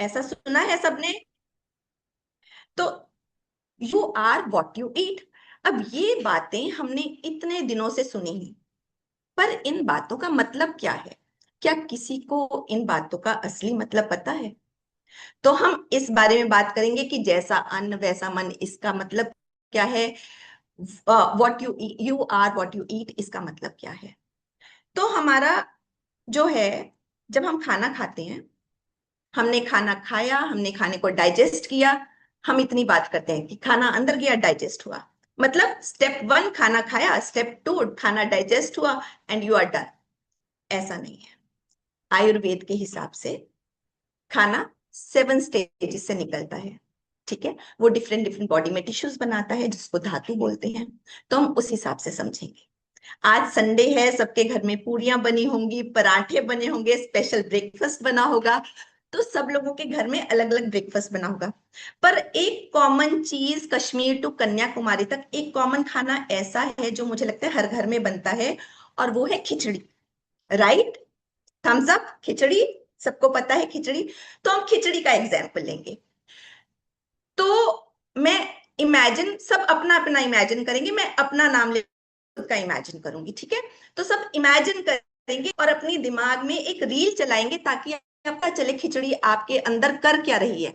ऐसा सुना है सबने? तो you are what you eat. अब ये बातें हमने इतने दिनों से सुनी हैं, पर इन बातों का मतलब क्या है? क्या किसी को इन बातों का असली मतलब पता है? तो हम इस बारे में बात करेंगे कि जैसा अन्न वैसा मन, इसका मतलब क्या है? What you you are what you eat, इसका मतलब क्या है? तो हमारा जो है, जब हम खाना खाते हैं, हमने खाना खाया, हमने खाने को डाइजेस्ट किया, हम इतनी बात करते हैं कि खाना अंदर गया, डाइजेस्ट हुआ। मतलब स्टेप 1 खाना खाया, स्टेप 2 खाना डाइजेस्ट हुआ एंड यू आर डन। ऐसा नहीं है। आयुर्वेद के हिसाब से खाना 7 स्टेजेस से निकलता है। ठीक है, वो डिफरेंट डिफरेंट बॉडी में टिश्यूज बनाता है, जिसको धातु बोलते हैं। तो हम उस हिसाब से समझेंगे। आज संडे है, सबके घर में पूरियां बनी होंगी, पराठे बने होंगे, स्पेशल ब्रेकफास्ट बना होगा। तो सब लोगों के घर में अलग अलग ब्रेकफास्ट बना होगा। पर एक कॉमन चीज, कश्मीर टू कन्याकुमारी तक एक कॉमन खाना ऐसा है जो मुझे लगता है हर घर में बनता है, और वो है khichdi. Right? Thumbs up. Khichdi सबको पता है, खिचड़ी। तो हम खिचड़ी का एग्जाम्पल लेंगे। तो मैं इमेजिन, सब अपना अपना इमेजिन करेंगे, मैं अपना नाम ले का इमेजिन करूंगी। ठीक है? तो सब इमेजिन करेंगे और अपनी दिमाग में एक रील चलाएंगे, ताकि आपको पता चले खिचड़ी आपके अंदर कर क्या रही है।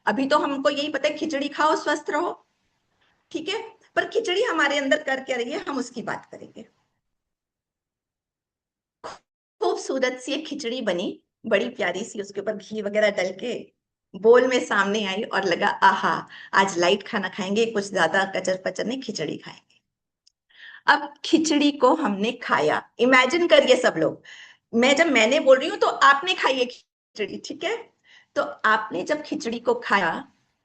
अभी तो हमको यही पता है, खिचड़ी खाओ स्वस्थ रहो। ठीक है? पर खिचड़ी हमारे अंदर कर क्या रही है, हम उसकी बात करेंगे। खूबसूरत सी एक खिचड़ी बनी, बड़ी प्यारी सी, उसके ऊपर घी वगैरह डल के बोल में सामने आई, और लगा आहा, आज लाइट खाना खाएंगे, कुछ ज्यादा कचर पचर नहीं, खिचड़ी खाएंगे। अब खिचड़ी को हमने खाया, इमेजिन करिए सब लोग। मैंने बोल रही हूं तो आपने खाई है खिचड़ी। ठीक है? तो आपने जब खिचड़ी को खाया,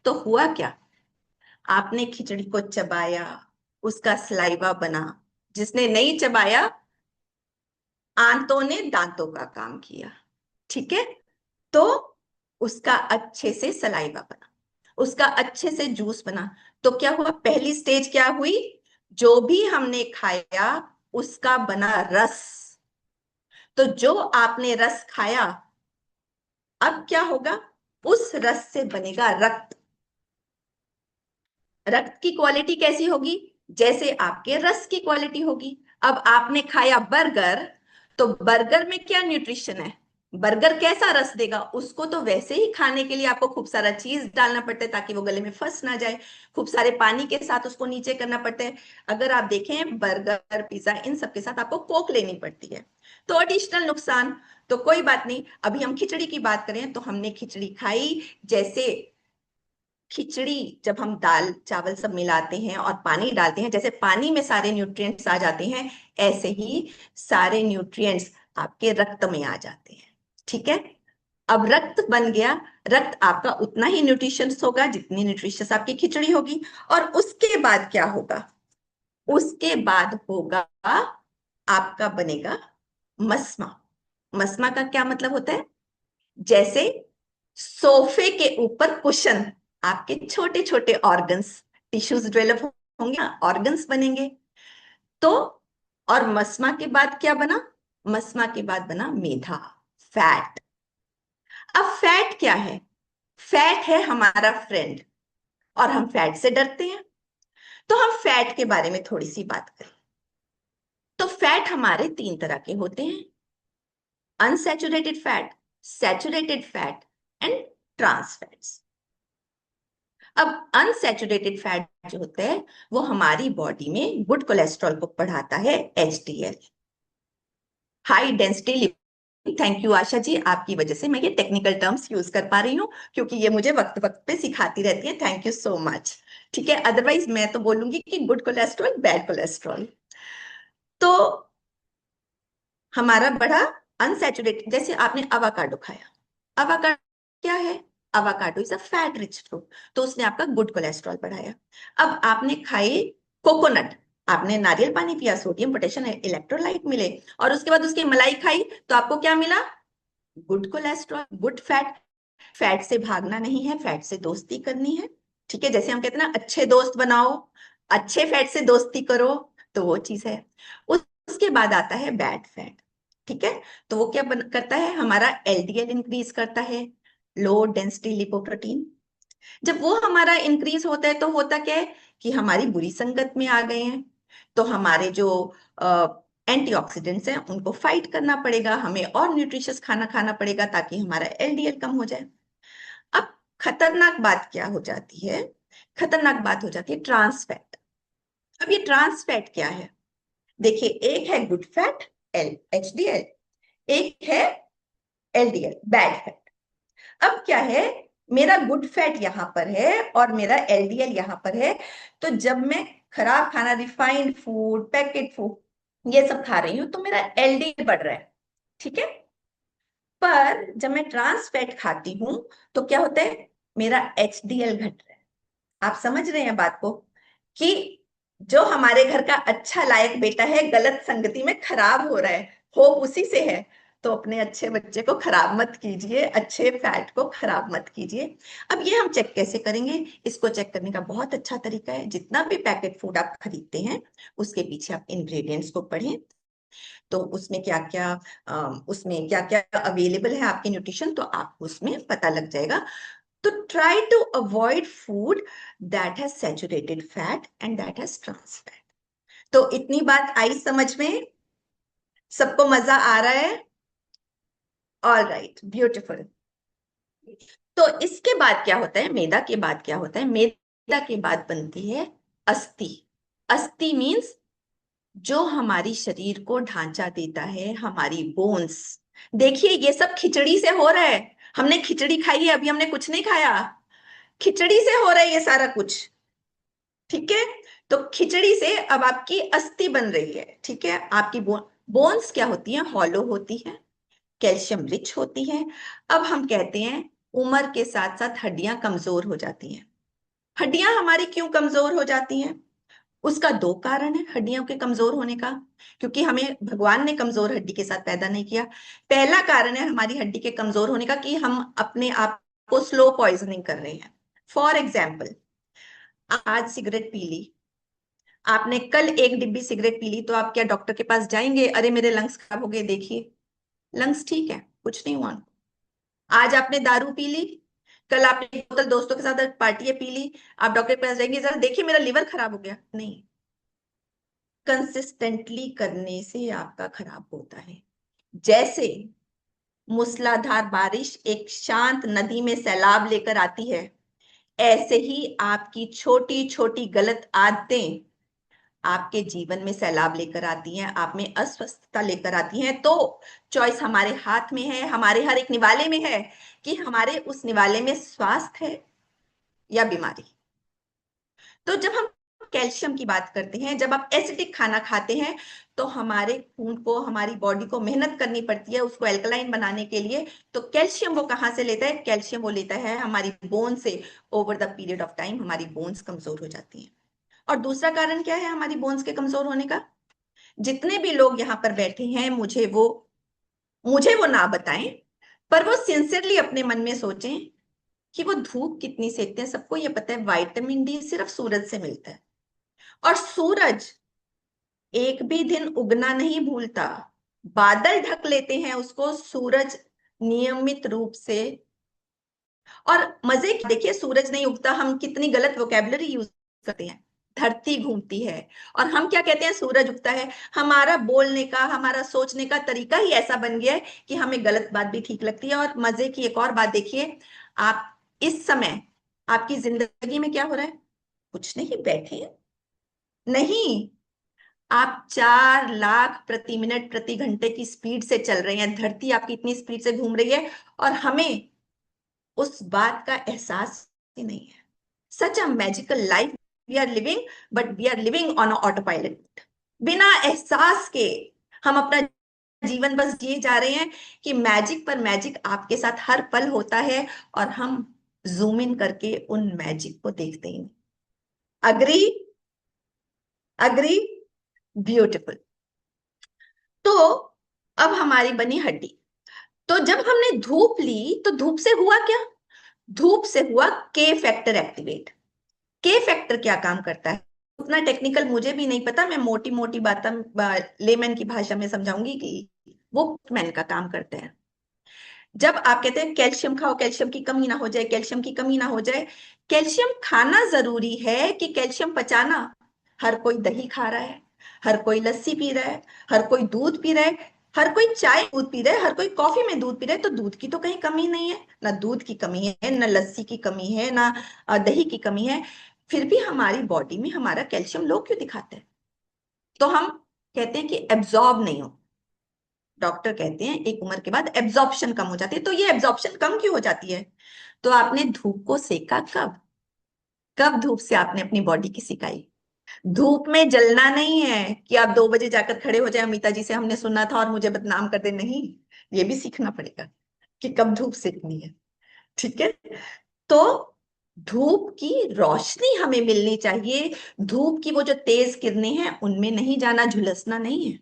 तो हुआ क्या? आपने खिचड़ी को चबाया, उसका सलाइवा बना। जिसने नहीं चबाया, आंतों ने दांतों का काम किया। ठीक है? तो उसका अच्छे से सलाइवा बना, उसका अच्छे से जूस बना। तो क्या हुआ? पहली स्टेज क्या हुई? जो भी हमने खाया, उसका बना रस। तो जो आपने रस खाया, अब क्या होगा? उस रस से बनेगा रक्त। रक्त की क्वालिटी कैसी होगी? जैसे आपके रस की क्वालिटी होगी। अब आपने खाया बर्गर, तो बर्गर में क्या न्यूट्रिशन है? बर्गर कैसा रस देगा? उसको तो वैसे ही खाने के लिए आपको खूब सारा चीज डालना पड़ता है, ताकि वो गले में फंस ना जाए। खूब सारे पानी के साथ उसको नीचे करना पड़ता है। अगर आप देखें, बर्गर पिज्जा इन सब के साथ आपको कोक लेनी पड़ती है। तो एडिशनल नुकसान। तो कोई बात नहीं, अभी हम खिचड़ी की बात करें, तो हमने खिचड़ी खाई। जैसे खिचड़ी, जब हम दाल चावल सब मिलाते हैं और पानी डालते हैं, जैसे पानी में सारे न्यूट्रिएंट्स आ जाते हैं, ऐसे ही सारे न्यूट्रिएंट्स आपके रक्त में आ जाते हैं। ठीक है? अब रक्त बन गया। रक्त आपका उतना ही न्यूट्रिशियस होगा जितनी न्यूट्रिशियस आपकी खिचड़ी होगी। और उसके बाद क्या होगा? उसके बाद होगा, आपका बनेगा मस्मा। मस्मा का क्या मतलब होता है? जैसे सोफे के ऊपर कुशन, आपके छोटे छोटे ऑर्गन्स, टिश्यूज डेवलप होंगे ना, ऑर्गन्स बनेंगे। तो और मस्मा के बाद क्या बना? मस्मा के बाद बना मेधा, फैट। अब फैट क्या है? फैट है हमारा फ्रेंड, और हम फैट से डरते हैं। तो हम फैट के बारे में थोड़ी सी बात करें। तो फैट हमारे 3 तरह के होते हैं: unsaturated fat, saturated fat and trans fats. अब अनसैचुरेटेड फैट जो होता है, वो हमारी बॉडी में गुड कोलेस्ट्रॉल को बढ़ाता है, HDL, high density lipid. Thank you Asha ji, आपकी वजह से मैं ये टेक्निकल टर्म्स यूज कर पा रही हूँ, क्योंकि ये मुझे वक्त वक्त पे सिखाती रहती है। Thank you so much. ठीक है? अदरवाइज मैं तो बोलूंगी कि गुड कोलेस्ट्रॉल, बैड कोलेस्ट्रॉल। तो हमारा बढ़ा अनसैचुरेटेड। जैसे आपने अवाकाडो खाया, अवाकाडो क्या है? Avocado is a fat rich fruit, तो उसने आपका गुड कोलेस्ट्रॉल बढ़ाया। अब आपने खाई कोकोनट, आपने नारियल पानी पिया, सोडियम पोटेशियम इलेक्ट्रोलाइट मिले, और उसके बाद उसकी मलाई खाई, तो आपको क्या मिला? Good cholesterol, good fat. Fat से भागना नहीं है, फैट से दोस्ती करनी है। ठीक है? जैसे हम कहते हैं ना, अच्छे दोस्त बनाओ, अच्छे फैट से दोस्ती करो, तो वो चीज है। उसके बाद आता है बैड फैट। ठीक है? तो वो क्या करता है? हमारा एलडीएल इंक्रीज करता है, लो डेंसिटी लिपोप्रोटीन। जब वो हमारा इंक्रीज होता है तो होता क्या है कि हमारी बुरी संगत में आ गए हैं, तो हमारे जो एंटीऑक्सीडेंट्स हैं उनको फाइट करना पड़ेगा, हमें और न्यूट्रिशियस खाना खाना पड़ेगा ताकि हमारा एलडीएल कम हो जाए। अब खतरनाक बात क्या हो जाती है, खतरनाक बात हो जाती है ट्रांस फैट। अब ये ट्रांस फैट क्या है? देखिए, एक है गुड फैट एल एचडीएल, एक है एलडीएल बैड फैट। अब क्या है, मेरा गुड फैट यहां पर है और मेरा एलडीएल यहां पर है। तो जब मैं खराब खाना, रिफाइंड फूड, पैकेट फूड, ये सब खा रही हूं तो मेरा एलडीएल बढ़ रहा है, ठीक है। पर जब मैं ट्रांस फैट खाती हूं तो क्या होता है, मेरा एचडीएल घट रहा है। आप समझ रहे हैं बात को, कि जो हमारे घर का अच्छा लायक बेटा है गलत संगति में खराब हो रहा है, होप उसी से है। तो अपने अच्छे बच्चे को खराब मत कीजिए, अच्छे फैट को खराब मत कीजिए। अब ये हम चेक कैसे करेंगे? इसको चेक करने का बहुत अच्छा तरीका है, जितना भी पैकेट फूड आप खरीदते हैं उसके पीछे आप इंग्रेडिएंट्स को पढ़ें, तो उसमें क्या क्या अवेलेबल है आपके न्यूट्रिशन, तो आपको उसमें पता लग जाएगा। तो try to avoid food that has saturated fat and that has trans fat। तो इतनी बात आई समझ में? सबको मजा आ रहा है? All right, beautiful. तो इसके बाद क्या होता है, मैदा के बाद क्या होता है? मैदा के बाद बनती है अस्थि। अस्थि मीन्स जो हमारी शरीर को ढांचा देता है, हमारी बोन्स। देखिए, ये सब खिचड़ी से हो रहा है। हमने खिचड़ी खाई है, अभी हमने कुछ नहीं खाया, खिचड़ी से हो रहा है ये सारा कुछ, ठीक है। तो खिचड़ी से अब आपकी अस्थि बन रही है, ठीक है। आपकी बोन्स क्या होती हैं? हॉलो होती हैं, कैल्शियम रिच होती हैं। अब हम कहते हैं उम्र के साथ साथ हड्डियां कमजोर हो जाती हैं। हड्डियां हमारी क्यों कमजोर हो जाती हैं? उसका दो कारण है हड्डियों के कमजोर होने का, क्योंकि हमें भगवान ने कमजोर हड्डी के साथ पैदा नहीं किया। पहला कारण है हमारी हड्डी के कमजोर होने का कि हम अपने आप को स्लो पॉइजनिंग कर रहे हैं। फॉर एग्जाम्पल, आज सिगरेट पी ली आपने, कल एक डिब्बी सिगरेट पी ली, तो आप क्या डॉक्टर के पास जाएंगे, अरे मेरे लंग्स खराब हो गए, देखिए लंग्स ठीक है, कुछ नहीं हुआ। आज आपने दारू पी ली, कल आपने एक बोतल दोस्तों के साथ पार्टी पी ली, आप डॉक्टर के पास जाएंगे, जरा देखिए मेरा लिवर खराब हो गया? नहीं, कंसिस्टेंटली करने से आपका खराब होता है। जैसे मूसलाधार बारिश एक शांत नदी में सैलाब लेकर आती है, ऐसे ही आपकी छोटी छोटी गलत आदतें आपके जीवन में सैलाब लेकर आती हैं, आप में अस्वस्थता लेकर आती हैं। तो चॉइस हमारे हाथ में है, हमारे हर एक निवाले में है कि हमारे उस निवाले में स्वास्थ्य है या बीमारी। तो जब हम कैल्शियम की बात करते हैं, जब आप एसिडिक खाना खाते हैं, तो हमारे खून को, हमारी बॉडी को मेहनत करनी पड़ती है उसको एल्कलाइन बनाने के लिए। तो कैल्शियम वो कहां से लेता है? कैल्शियम वो लेता है हमारी बोन से। Over the period of time हमारी बोन्स कमजोर हो जाती हैं। और दूसरा कारण क्या है हमारी बोन्स के कमजोर होने का? जितने भी लोग यहाँ पर बैठे हैं, मुझे वो ना बताएं, पर वो सिंसियरली अपने मन में सोचें कि वो धूप कितनी सेकते हैं। सबको ये पता है विटामिन डी सिर्फ सूरज से मिलता है, और सूरज एक भी दिन उगना नहीं भूलता। बादल ढक लेते हैं उसको, सूरज नियमित रूप से। और मजे की देखिए, सूरज नहीं उगता, हम कितनी गलत वोकेबलरी यूज करते हैं। धरती घूमती है और हम क्या कहते हैं? सूरज उगता है। हमारा बोलने का, हमारा सोचने का तरीका ही ऐसा बन गया है कि हमें गलत बात भी ठीक लगती है। और मजे की एक और बात देखिए, आप इस समय आपकी जिंदगी में क्या हो रहा है? कुछ नहीं, बैठे हैं। नहीं, आप 4 लाख प्रति मिनट प्रति घंटे की स्पीड से चल रहे हैं, धरती आपकी इतनी स्पीड से घूम रही है, और हमें उस बात का एहसास ही नहीं है। Such a magical life we are living, but we are living on autopilot. बिना एहसास के हम अपना जीवन बस जिए जा रहे हैं कि मैजिक पर मैजिक आपके साथ हर पल होता है, और हम जूम इन करके उन मैजिक को देखते ही नहीं। अग्री? अग्री? ब्यूटिफुल। तो अब हमारी बनी हड्डी। तो जब हमने धूप ली तो धूप से हुआ क्या? धूप से हुआ के फैक्टर एक्टिवेट। के फैक्टर क्या काम करता है? उतना टेक्निकल मुझे भी नहीं पता, मैं मोटी मोटी बातें लेमैन की भाषा में समझाऊंगी कि वो मैन का काम करते हैं। जब आप कहते हैं कैल्शियम खाओ, कैल्शियम की कमी ना हो जाए, कैल्शियम की कमी ना हो जाए, कैल्शियम खाना जरूरी है कि कैल्शियम पचाना? हर कोई दही खा रहा है, हर कोई लस्सी पी रहा है, हर कोई दूध पी रहा है, हर कोई चाय दूध पी रहा है, हर कोई कॉफी में दूध पी रहा है, तो दूध की तो कहीं कमी नहीं है, ना दूध की कमी है, ना लस्सी की कमी है, ना दही की कमी है। फिर भी हमारी बॉडी में हमारा कैल्शियम लो क्यों दिखाते हैं? तो हम कहते हैं कि एब्जॉर्ब नहीं हो। डॉक्टर कहते हैं एक उम्र के बाद एब्जॉर्प्शन कम हो जाती है। तो ये एब्जॉर्प्शन कम क्यों हो जाती है? तो आपने धूप को सेका कब? कब धूप से आपने अपनी बॉडी की सिकाई? धूप में जलना नहीं है कि आप 2 बजे जाकर खड़े हो जाए, अमिता जी से हमने सुना था और मुझे बदनाम कर दे, नहीं। ये भी सीखना पड़ेगा कि कब धूप सेकनी है। ठीक है। तो धूप की रोशनी हमें मिलनी चाहिए। धूप की वो जो तेज किरणें हैं उनमें नहीं जाना, झुलसना नहीं है,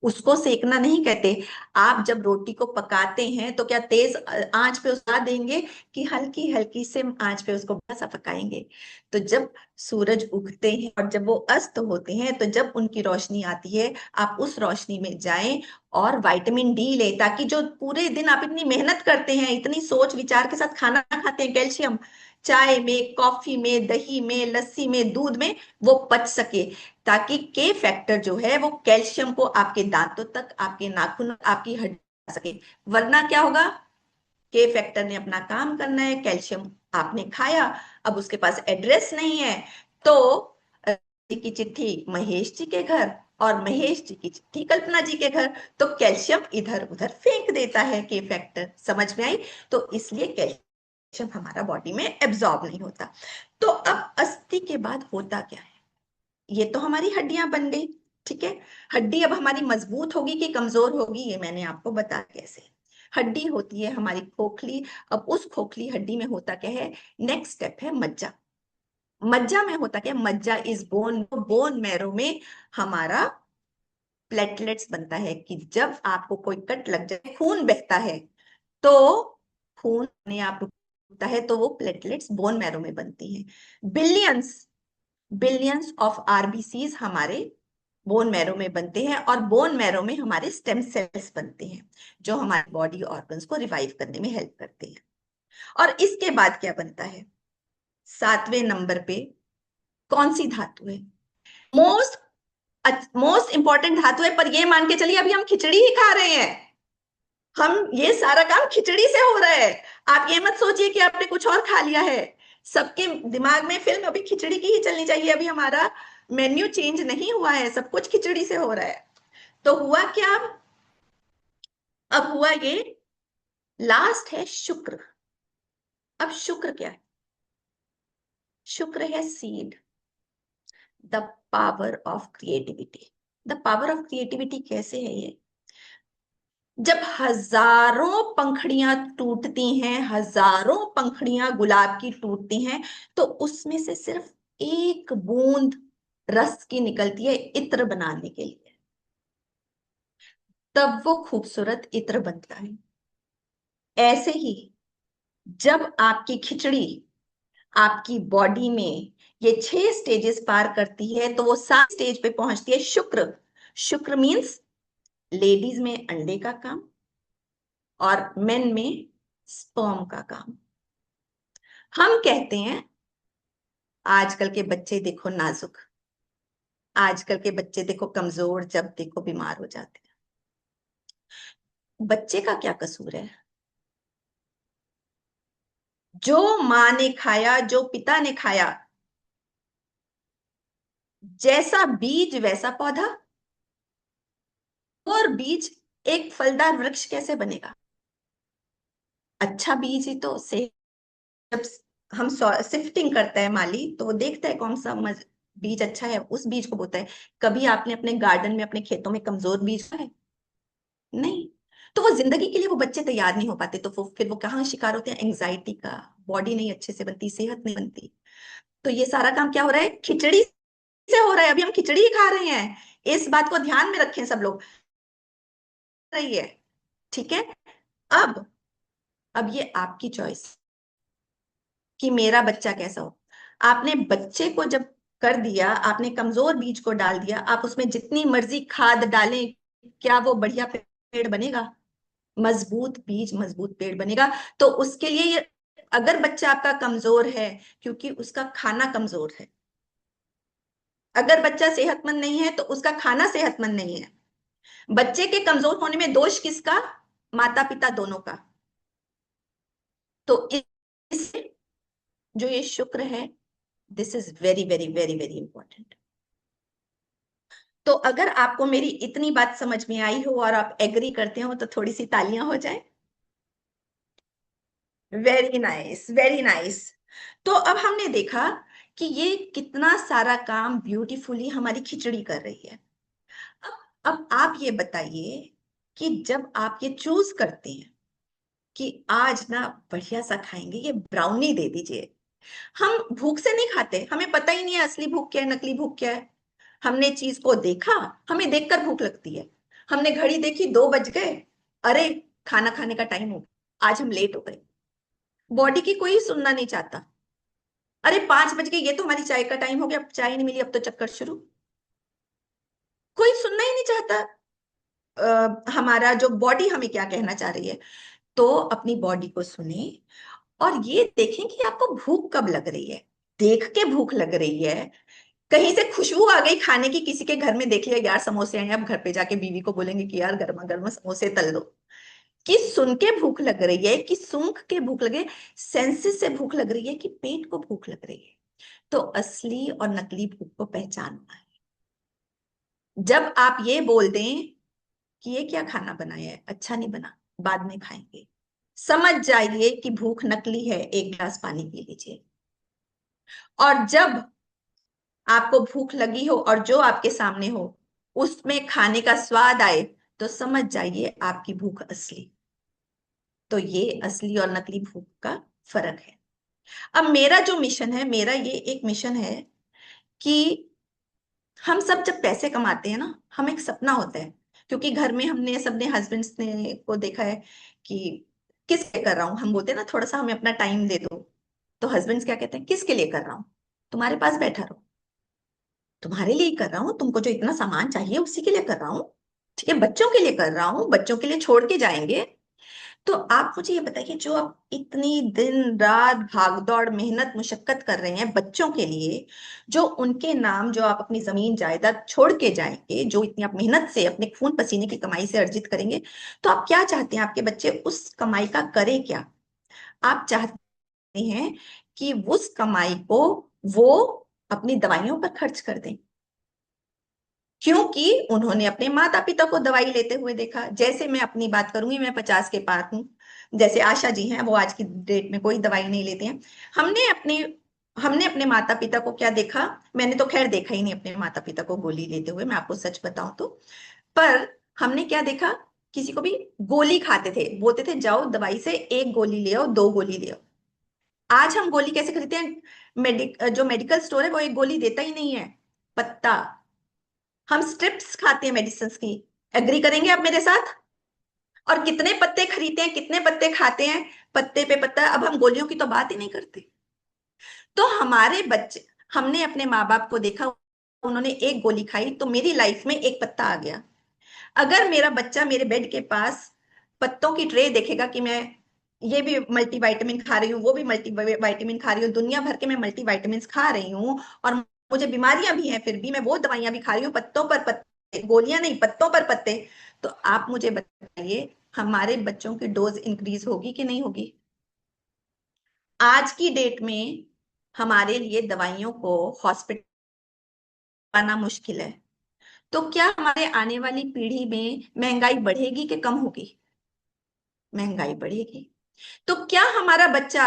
उसको सेकना नहीं कहते। आप जब रोटी को पकाते हैं तो क्या तेज आंच पे उतार देंगे कि हल्की हल्की से आंच पे उसको बड़ा सा पकाएंगे? तो जब सूरज उगते हैं और जब वो अस्त होते हैं, तो जब उनकी रोशनी आती है, आप उस रोशनी में जाएं और विटामिन डी लें, ताकि जो पूरे दिन आप इतनी मेहनत करते हैं, इतनी सोच विचार के साथ खाना खाते हैं, कैल्शियम चाय में, कॉफी में, दही में, लस्सी में, दूध में, वो पच सके, ताकि के फैक्टर जो है वो कैल्शियम को आपके दांतों तक, आपके नाखून, आपकी हड्डी ला सके। वरना क्या होगा? के फैक्टर ने अपना काम करना है, कैल्शियम आपने खाया, अब उसके पास एड्रेस नहीं है, तो की चिट्ठी महेश जी के घर और महेश जी की चिट्ठी कल्पना जी के घर, तो कैल्शियम इधर उधर फेंक देता है के फैक्टर। समझ में आई? तो इसलिए कैल्शियम हमारा बॉडी में एब्जॉर्ब नहीं होता। तो अब अस्थि के बाद होता क्या है? ये तो हमारी हड्डियां बन गई। ठीक है। हड्डी अब हमारी मजबूत होगी कि कमजोर होगी, ये मैंने आपको बताया कैसे। हड्डी होती है हमारी खोखली। अब उस खोखली हड्डी में होता क्या है? नेक्स्ट स्टेप है मज्जा। मज्जा में होता क्या? मज्जा इज बोन, बोन मैरो में हमारा प्लेटलेट्स बनता है कि जब आपको कोई कट लग जाए, खून बहता है, तो खून अपने आप रुकता है, तो वो प्लेटलेट्स बोन मैरो में बनती हैं। बिलियंस बिलियंस ऑफ आरबीसीज हमारे बोन मैरो में बनते हैं, और बोन मैरो में हमारे स्टेम सेल्स बनते हैं, जो हमारे बॉडी ऑर्गन्स को रिवाइव करने में हेल्प करते हैं। और इसके बाद क्या बनता है? 7वें नंबर पे कौन सी धातु है? मोस्ट मोस्ट इंपॉर्टेंट धातु है, पर ये मान के चलिए अभी हम खिचड़ी ही खा रहे हैं। हम ये सारा काम खिचड़ी से हो रहा है। आप ये मत सोचिए कि आपने कुछ और खा लिया है। सबके दिमाग में फिल्म अभी खिचड़ी की ही चलनी चाहिए। अभी हमारा मेन्यू चेंज नहीं हुआ है, सब कुछ खिचड़ी से हो रहा है। तो हुआ क्या? अब हुआ ये, लास्ट है शुक्र। अब शुक्र क्या है? शुक्र है seed, the power of creativity. The power of creativity कैसे है ये? जब हजारों पंखड़ियां टूटती हैं, हजारों पंखड़ियां गुलाब की टूटती हैं, तो उसमें से सिर्फ एक बूंद रस की निकलती है इत्र बनाने के लिए, तब वो खूबसूरत इत्र बनता है। ऐसे ही जब आपकी खिचड़ी आपकी बॉडी में ये 6 स्टेजेस पार करती है, तो वो 7 स्टेज पे पहुंचती है शुक्र। शुक्र मीन्स लेडीज में अंडे का काम और मेन में स्पर्म का काम। हम कहते हैं आजकल के बच्चे देखो नाजुक, आजकल के बच्चे देखो कमजोर, जब देखो बीमार हो जाते हैं। बच्चे का क्या कसूर है? जो माँ ने खाया, जो पिता ने खाया, जैसा बीज वैसा पौधा, और बीज एक फलदार वृक्ष कैसे बनेगा? अच्छा बीज ही तो से, जब हम सिफ्टिंग करता है माली, तो वो देखता है कौन सा बीज अच्छा है, उस बीज को बोता है। कभी आपने अपने गार्डन में, अपने खेतों में कमजोर बीज है? नहीं। तो वो जिंदगी के लिए वो बच्चे तैयार नहीं हो पाते, तो फिर वो कहाँ शिकार होते हैं? एंग्जाइटी का। बॉडी नहीं अच्छे से बनती, सेहत नहीं बनती। तो ये सारा काम क्या हो रहा है? खिचड़ी से हो रहा है। अभी हम खिचड़ी ही खा रहे हैं, इस बात को ध्यान में रखें सब लोग। रही है। ठीक है। अब अब ये आपकी चॉइस कि मेरा बच्चा कैसा हो। आपने बच्चे को जब कर दिया, आपने कमजोर बीज को डाल दिया, आप उसमें जितनी मर्जी खाद डालें, क्या वो बढ़िया पेड़ बनेगा? मजबूत बीज मजबूत पेड़ बनेगा। तो उसके लिए अगर बच्चा आपका कमजोर है क्योंकि उसका खाना कमजोर है, अगर बच्चा सेहतमंद नहीं है तो उसका खाना सेहतमंद नहीं है। बच्चे के कमजोर होने में दोष किसका? माता पिता दोनों का। तो इस जो ये शुक्र है, this is very very very very important. तो अगर आपको मेरी इतनी बात समझ में आई हो और आप एग्री करते हो तो थोड़ी सी तालियां हो जाए। Very nice very nice. तो अब हमने देखा कि ये कितना सारा काम ब्यूटीफुली हमारी खिचड़ी कर रही है। अब आप ये बताइए कि जब आप ये चूज करते हैं कि आज ना बढ़िया सा खाएंगे, ये ब्राउनी दे दीजिए। हम भूख से नहीं खाते, हमें पता ही नहीं है असली भूख क्या है नकली भूख क्या है। हमने चीज को देखा, हमें देखकर भूख लगती है। हमने घड़ी देखी, 2 बज गए, अरे खाना खाने का टाइम हो गया, आज हम लेट हो गए। बॉडी की कोई सुनना नहीं चाहता। अरे 5 बज गए, ये तो हमारी चाय का टाइम हो गया, अब चाय नहीं मिली, अब तो चक्कर शुरू। कोई सुनना ही नहीं चाहता। हमारा जो बॉडी हमें क्या कहना चाह रही है। तो अपनी बॉडी को सुने और ये देखें कि आपको भूख कब लग रही है। देख के भूख लग रही है, कहीं से खुशबू आ गई खाने की, किसी के घर में देख लिया यार समोसे हैं, अब घर पे जाके बीवी को बोलेंगे कि यार गर्मा गर्मा समोसे तल दो। कि सुन के भूख लग रही है, कि सूंघ के भूख लग रही है, सेंसेस से भूख लग रही है, कि पेट को भूख लग रही है। तो असली और नकली भूख को पहचानना है। जब आप ये बोल दें कि ये क्या खाना बनाया है, अच्छा नहीं बना, बाद में खाएंगे, समझ जाइए कि भूख नकली है, एक गिलास पानी पी लीजिए। और जब आपको भूख लगी हो और जो आपके सामने हो उसमें खाने का स्वाद आए, तो समझ जाइए आपकी भूख असली। तो ये असली और नकली भूख का फर्क है। अब मेरा जो मिशन है, मेरा ये एक मिशन है कि हम सब जब पैसे कमाते हैं ना, हम एक सपना होता है, क्योंकि घर में हमने सबने हस्बैंड्स ने को देखा है कि किस लिए कर रहा हूं, हम बोलते हैं ना थोड़ा सा हमें अपना टाइम दे दो। तो हस्बैंड्स क्या कहते हैं, किसके लिए कर रहा हूं, तुम्हारे पास बैठा रहो, तुम्हारे लिए ही कर रहा हूँ, तुमको जो इतना सामान चाहिए उसी के लिए कर रहा हूँ। ठीक है, बच्चों के लिए कर रहा हूँ, बच्चों के लिए छोड़ के जाएंगे। तो आप मुझे ये बताइए, जो आप इतनी दिन रात भागदौड़ मेहनत मुशक्कत कर रहे हैं बच्चों के लिए, जो उनके नाम जो आप अपनी जमीन जायदाद छोड़ के जाएंगे, जो इतनी आप मेहनत से अपने खून पसीने की कमाई से अर्जित करेंगे, तो आप क्या चाहते हैं आपके बच्चे उस कमाई का करें क्या? आप चाहते हैं कि उस कमाई को वो अपनी दवाइयों पर खर्च कर दें, क्योंकि उन्होंने अपने माता पिता को दवाई लेते हुए देखा। जैसे मैं अपनी बात करूंगी, मैं 50 के पार हूं। जैसे आशा जी हैं, वो आज की डेट में कोई दवाई नहीं लेते हैं। हमने अपने हमने अपने माता पिता को क्या देखा, मैंने तो खैर देखा ही नहीं अपने माता पिता को गोली लेते हुए, मैं आपको सच बताऊं तो। पर हमने क्या देखा, किसी को भी गोली खाते थे, बोलते थे जाओ दवाई से एक गोली ले आओ, 2 गोली ले आओ। आज हम गोली कैसे खरीदते हैं, जो मेडिकल स्टोर है वो एक गोली देता ही नहीं है, पत्ता। हम स्ट्रिप्स खाते हैं मेडिसिन की। एग्री करेंगे आप मेरे साथ? और कितने पत्ते खरीदते हैं, कितने पत्ते खाते हैं, पत्ते पे पत्ता। अब हम गोलियों की तो बात ही नहीं करते। तो हमारे बच्चे, हमने अपने माँ बाप को देखा, उन्होंने एक गोली खाई तो मेरी लाइफ में एक पत्ता आ गया। अगर मेरा बच्चा मेरे बेड के पास पत्तों की ट्रे देखेगा कि मैं ये भी मल्टीविटामिन खा रही हूँ, वो भी मल्टीविटामिन खा रही हूँ, दुनिया भर के मैं मल्टीविटामिन खा रही हूँ, और मुझे बीमारियां भी हैं, फिर भी मैं वो दवाइयां भी खा रही हूँ, पत्तों पर पत्ते, गोलियां नहीं, पत्तों पर पत्ते। तो आप मुझे बताइए, हमारे बच्चों की डोज इंक्रीज होगी कि नहीं होगी? आज की डेट में हमारे लिए दवाइयों को हॉस्पिटल पाना मुश्किल है। तो क्या हमारे आने वाली पीढ़ी में महंगाई बढ़ेगी कि कम होगी? महंगाई बढ़ेगी। तो क्या हमारा बच्चा,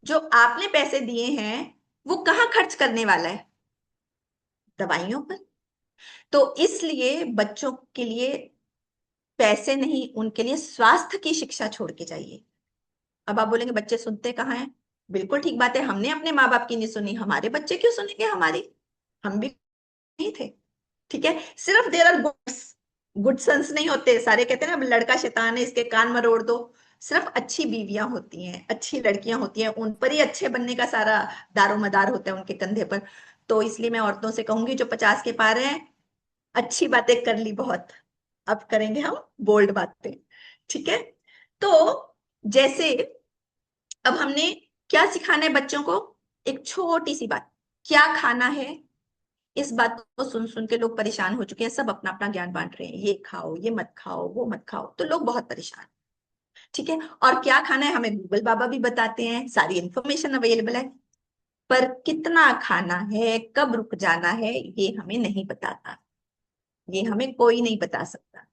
जो आपने पैसे दिए हैं, वो कहाँ खर्च करने वाला है? दवाइयों पर। तो इसलिए बच्चों के लिए पैसे नहीं, उनके लिए स्वास्थ्य की शिक्षा छोड़ के जाइए। अब आप बोलेंगे बच्चे सुनते कहाँ हैं? बिल्कुल ठीक बात है, हमने अपने माँ बाप की नहीं सुनी, हमारे बच्चे क्यों सुनेंगे हमारी? हम भी नहीं थे। ठीक है, सिर्फ देर आर गुड सन्स नहीं होते सारे, कहते हैं ना लड़का शैतान है इसके कान मरोड़ दो। सिर्फ अच्छी बीवियां होती हैं, अच्छी लड़कियां होती हैं, उन पर ही अच्छे बनने का सारा दारोमदार होता है उनके कंधे पर। तो इसलिए मैं औरतों से कहूंगी जो 50 के पार हैं, अच्छी बातें कर ली बहुत, अब करेंगे हम बोल्ड बातें। ठीक है। तो जैसे अब हमने क्या सिखाना है बच्चों को, एक छोटी सी बात, क्या खाना है। इस बात को सुन सुन के लोग परेशान हो चुके हैं, सब अपना अपना ज्ञान बांट रहे हैं, ये खाओ, ये मत खाओ, वो मत खाओ, तो लोग बहुत परेशान। ठीक है, और क्या खाना है हमें गूगल बाबा भी बताते हैं, सारी इंफॉर्मेशन अवेलेबल है, पर कितना खाना है, कब रुक जाना है, ये हमें नहीं बताता, ये हमें कोई नहीं बता सकता।